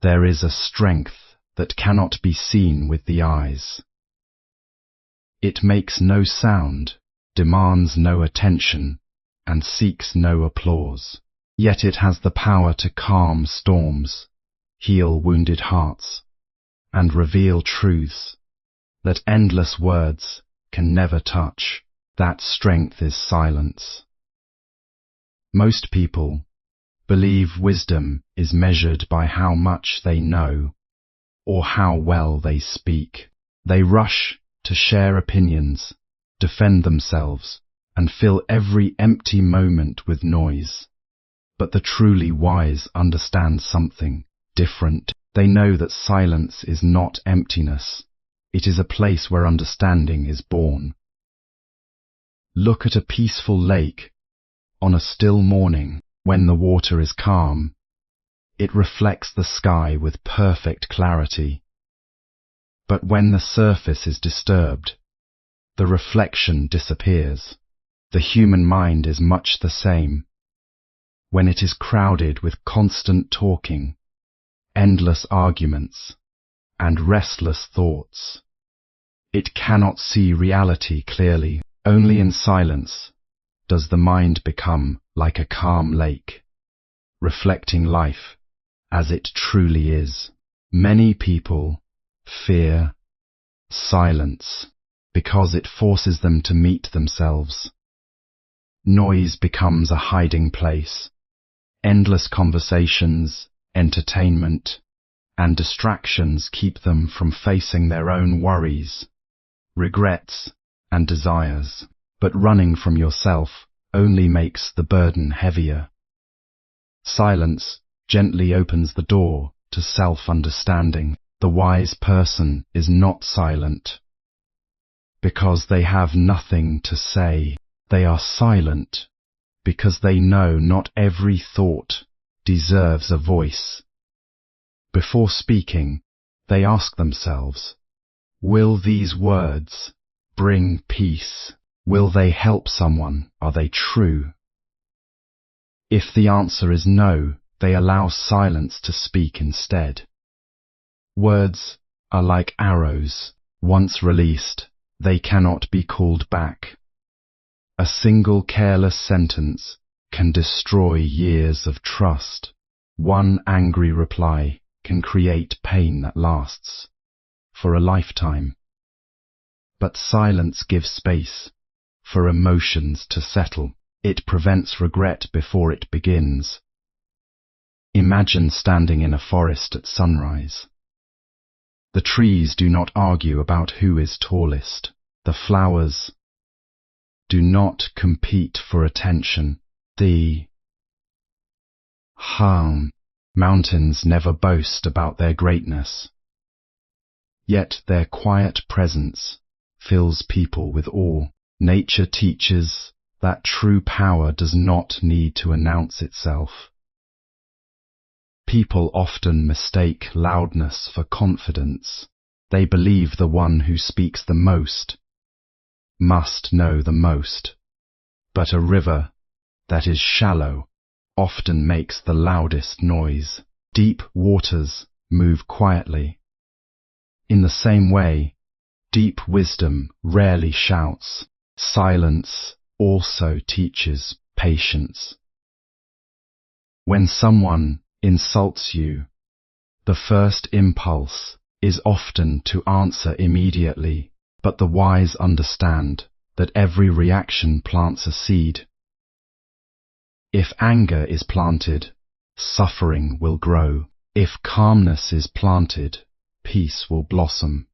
There is a strength that cannot be seen with the eyes. It makes no sound, demands no attention, and seeks no applause. Yet it has the power to calm storms, heal wounded hearts, and reveal truths that endless words can never touch. That strength is silence. Most people believe wisdom is measured by how much they know or how well they speak. They rush to share opinions, defend themselves, and fill every empty moment with noise. But the truly wise understand something different. They know that silence is not emptiness. It is a place where understanding is born. Look at a peaceful lake on a still morning when the water is calm. It reflects the sky with perfect clarity. But when the surface is disturbed, the reflection disappears. The human mind is much the same. When it is crowded with constant talking, endless arguments, and restless thoughts, it cannot see reality clearly. Only in silence does the mind become like a calm lake, reflecting life as it truly is. Many people fear silence because it forces them to meet themselves. Noise becomes a hiding place. Endless conversations, entertainment, and distractions keep them from facing their own worries, regrets, and desires. But running from yourself only makes the burden heavier. Silence gently opens the door to self-understanding. The wise person is not silent because they have nothing to say. They are silent because they know not every thought deserves a voice. Before speaking, they ask themselves, will these words bring peace? Will they help someone? Are they true? If the answer is no, they allow silence to speak instead. Words are like arrows. Once released, they cannot be called back. A single careless sentence can destroy years of trust. One angry reply can create pain that lasts for a lifetime. But silence gives space for emotions to settle. It prevents regret before it begins. Imagine standing in a forest at sunrise. The trees do not argue about who is tallest. The flowers do not compete for attention. The mountains never boast about their greatness. Yet their quiet presence fills people with awe. Nature teaches that true power does not need to announce itself. People often mistake loudness for confidence. They believe the one who speaks the most must know the most. But a river that is shallow often makes the loudest noise. Deep waters move quietly. In the same way, deep wisdom rarely shouts. Silence also teaches patience. When someone insults you, the first impulse is often to answer immediately, but the wise understand that every reaction plants a seed. If anger is planted, suffering will grow. If calmness is planted, peace will blossom.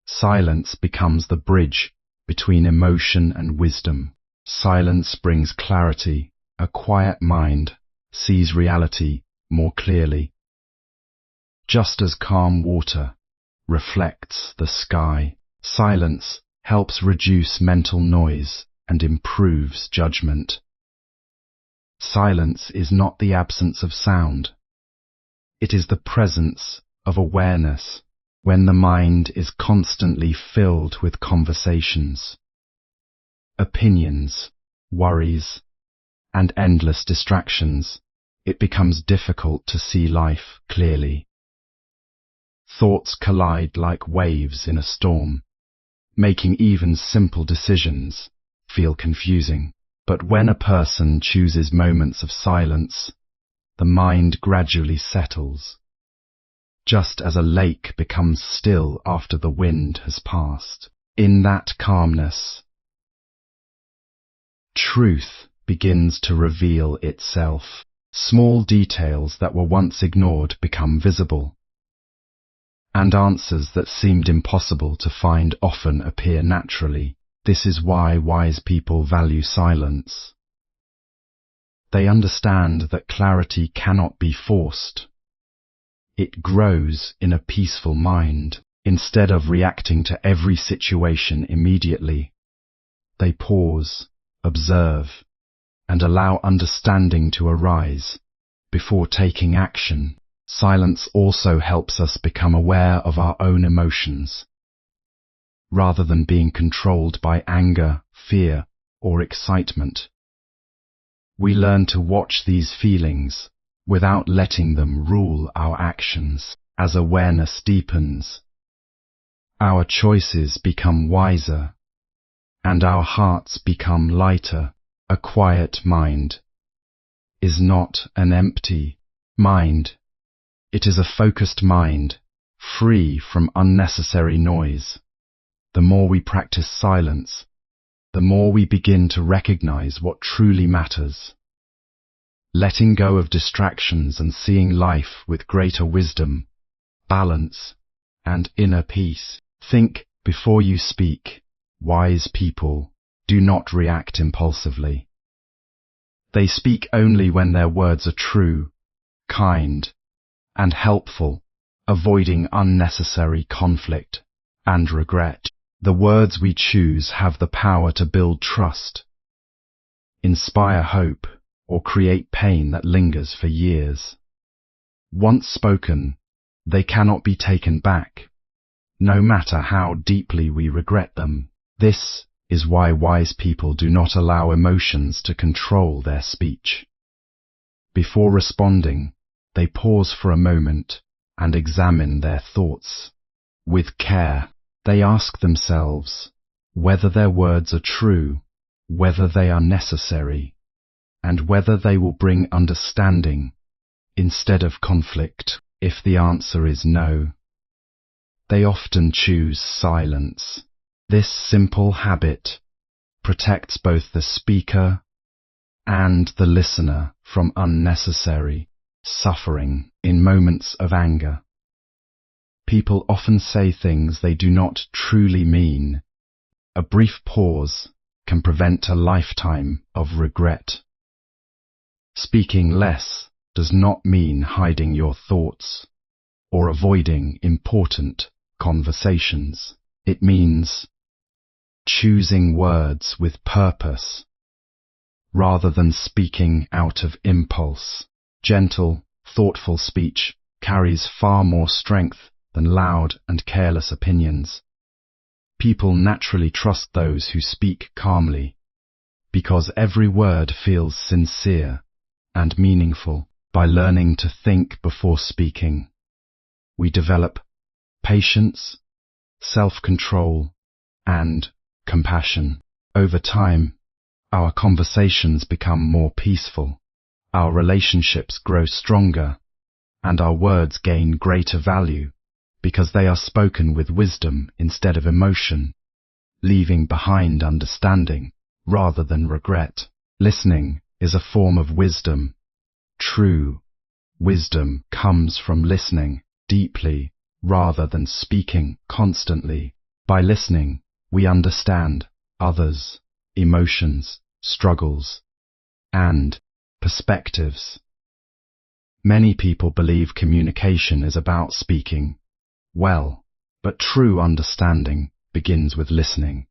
Silence becomes the bridge between emotion and wisdom. Silence brings clarity. A quiet mind sees reality more clearly. Just as calm water reflects the sky, silence helps reduce mental noise and improves judgment. Silence is not the absence of sound. It is the presence of awareness. When the mind is constantly filled with conversations, opinions, worries, and endless distractions, it becomes difficult to see life clearly. Thoughts collide like waves in a storm, making even simple decisions feel confusing. But when a person chooses moments of silence, the mind gradually settles, just as a lake becomes still after the wind has passed. In that calmness, truth begins to reveal itself. Small details that were once ignored become visible, and answers that seemed impossible to find often appear naturally. This is why wise people value silence. They understand that clarity cannot be forced. It grows in a peaceful mind. Instead of reacting to every situation immediately, they pause, observe, and allow understanding to arise before taking action. Silence also helps us become aware of our own emotions, rather than being controlled by anger, fear, or excitement. We learn to watch these feelings without letting them rule our actions. As awareness deepens, our choices become wiser, and our hearts become lighter. A quiet mind is not an empty mind. It is a focused mind, free from unnecessary noise. The more we practice silence, the more we begin to recognize what truly matters. Letting go of distractions and seeing life with greater wisdom, balance, and inner peace. Think before you speak. Wise people do not react impulsively. They speak only when their words are true, kind, and helpful, avoiding unnecessary conflict and regret. The words we choose have the power to build trust, inspire hope, or create pain that lingers for years. Once spoken, they cannot be taken back, no matter how deeply we regret them. This is why wise people do not allow emotions to control their speech. Before responding, they pause for a moment and examine their thoughts. With care, they ask themselves whether their words are true, whether they are necessary, and whether they will bring understanding instead of conflict. If the answer is no, they often choose silence. This simple habit protects both the speaker and the listener from unnecessary suffering. In moments of anger, people often say things they do not truly mean. A brief pause can prevent a lifetime of regret. Speaking less does not mean hiding your thoughts or avoiding important conversations. It means choosing words with purpose rather than speaking out of impulse. Gentle, thoughtful speech carries far more strength than loud and careless opinions. People naturally trust those who speak calmly because every word feels sincere and meaningful. By learning to think before speaking, we develop patience, self-control, and compassion. Over time, our conversations become more peaceful, our relationships grow stronger, and our words gain greater value because they are spoken with wisdom instead of emotion, leaving behind understanding rather than regret. Listening is a form of wisdom. True wisdom comes from listening deeply rather than speaking constantly. By listening, we understand others' emotions, struggles, and perspectives. Many people believe communication is about speaking well, but true understanding begins with listening.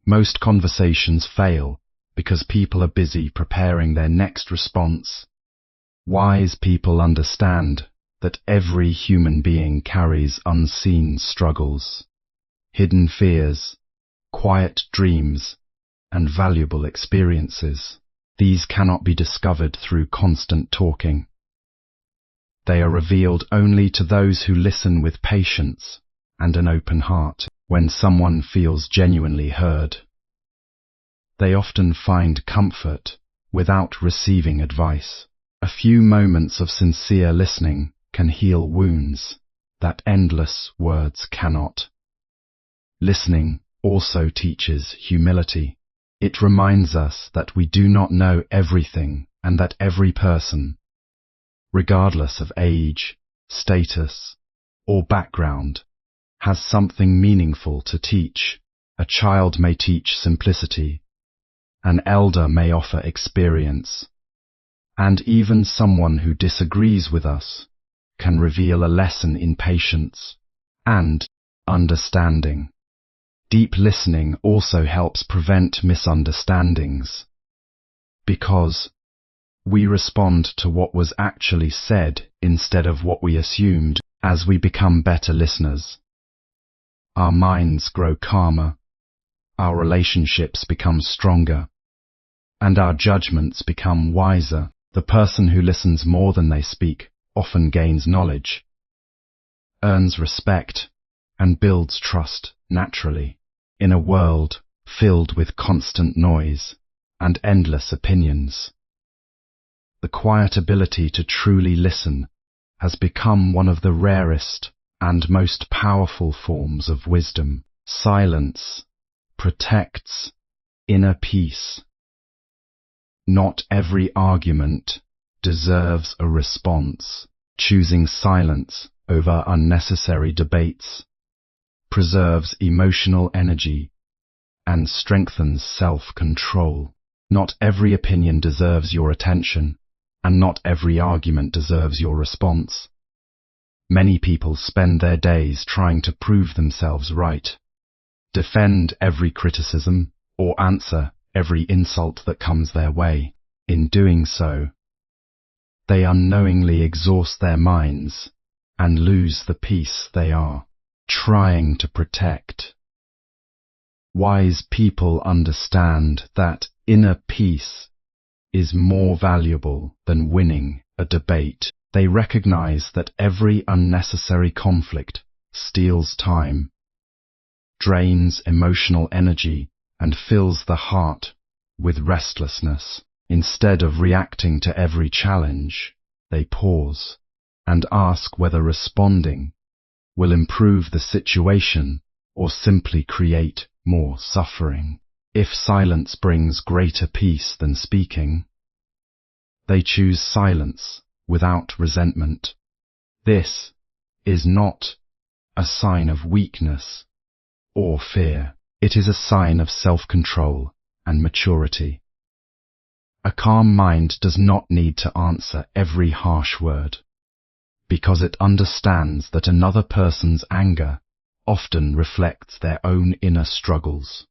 Most conversations fail because people are busy preparing their next response. Wise people understand that every human being carries unseen struggles, hidden fears, quiet dreams, and valuable experiences. These cannot be discovered through constant talking. They are revealed only to those who listen with patience and an open heart. When someone feels genuinely heard, they often find comfort without receiving advice. A few moments of sincere listening can heal wounds that endless words cannot. Listening also teaches humility. It reminds us that we do not know everything and that every person, regardless of age, status, or background, has something meaningful to teach. A child may teach simplicity, an elder may offer experience, and even someone who disagrees with us can reveal a lesson in patience and understanding. Deep listening also helps prevent misunderstandings, because we respond to what was actually said instead of what we assumed. As we become better listeners, our minds grow calmer, our relationships become stronger, and our judgments become wiser. The person who listens more than they speak often gains knowledge, earns respect, and builds trust naturally. In a world filled with constant noise and endless opinions, the quiet ability to truly listen has become one of the rarest and most powerful forms of wisdom. Silence protects inner peace. Not every argument deserves a response. Choosing silence over unnecessary debates preserves emotional energy and strengthens self-control. Not every opinion deserves your attention, and not every argument deserves your response. Many people spend their days trying to prove themselves right, defend every criticism, or answer every insult that comes their way. In doing so, they unknowingly exhaust their minds and lose the peace they are trying to protect. Wise people understand that inner peace is more valuable than winning a debate. They recognize that every unnecessary conflict steals time, drains emotional energy, and fills the heart with restlessness. Instead of reacting to every challenge, they pause and ask whether responding will improve the situation or simply create more suffering. If silence brings greater peace than speaking, they choose silence without resentment. This is not a sign of weakness or fear. It is a sign of self-control and maturity. A calm mind does not need to answer every harsh word, because it understands that another person's anger often reflects their own inner struggles,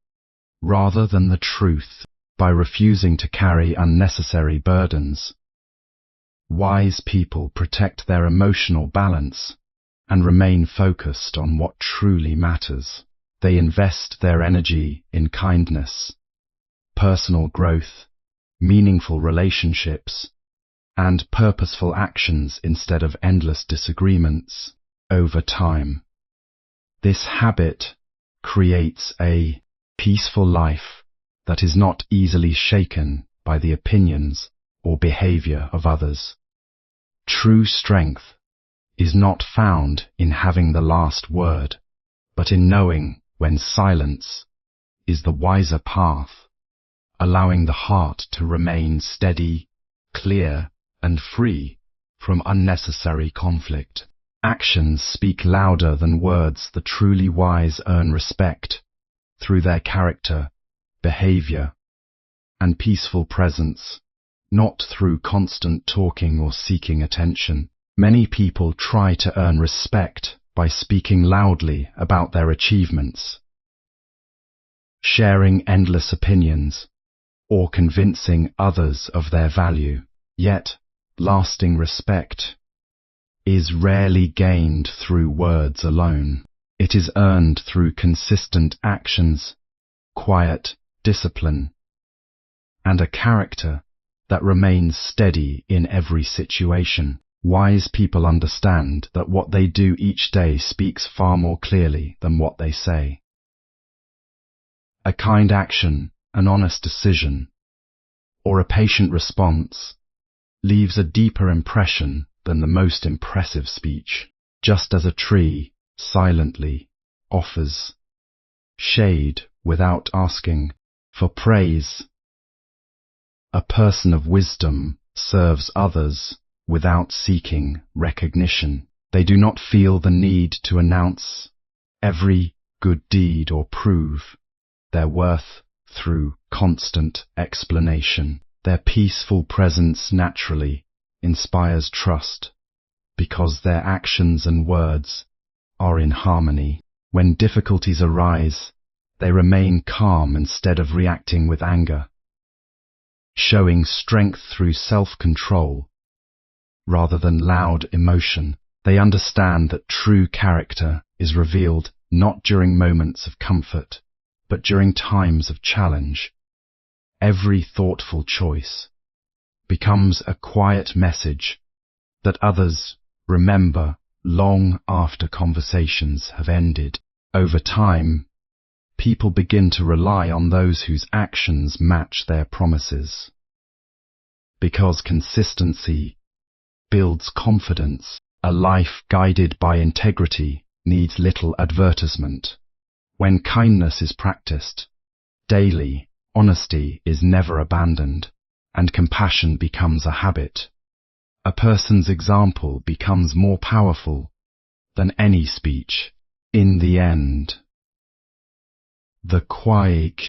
rather than the truth. By refusing to carry unnecessary burdens, wise people protect their emotional balance and remain focused on what truly matters. They invest their energy in kindness, personal growth, meaningful relationships, and purposeful actions instead of endless disagreements. Over time, this habit creates a peaceful life that is not easily shaken by the opinions or behavior of others. True strength is not found in having the last word, but in knowing when silence is the wiser path, allowing the heart to remain steady, clear, and free from unnecessary conflict. Actions speak louder than words. The truly wise earn respect through their character, behavior, and peaceful presence, not through constant talking or seeking attention. Many people try to earn respect by speaking loudly about their achievements, sharing endless opinions, or convincing others of their value. Yet, lasting respect is rarely gained through words alone. It is earned through consistent actions, quiet discipline, and a character that remains steady in every situation. Wise people understand that what they do each day speaks far more clearly than what they say. A kind action, an honest decision, or a patient response leaves a deeper impression than the most impressive speech. Just as a tree silently offers shade without asking for praise, a person of wisdom serves others without seeking recognition. They do not feel the need to announce every good deed or prove their worth through constant explanation. Their peaceful presence naturally inspires trust because their actions and words are in harmony. When difficulties arise, they remain calm instead of reacting with anger, showing strength through self-control rather than loud emotion. They understand that true character is revealed not during moments of comfort, but during times of challenge. Every thoughtful choice becomes a quiet message that others remember long after conversations have ended. Over time, people begin to rely on those whose actions match their promises. Because consistency builds confidence, a life guided by integrity needs little advertisement. When kindness is practiced daily, honesty is never abandoned, and compassion becomes a habit. A person's example becomes more powerful than any speech. In the end, the quiet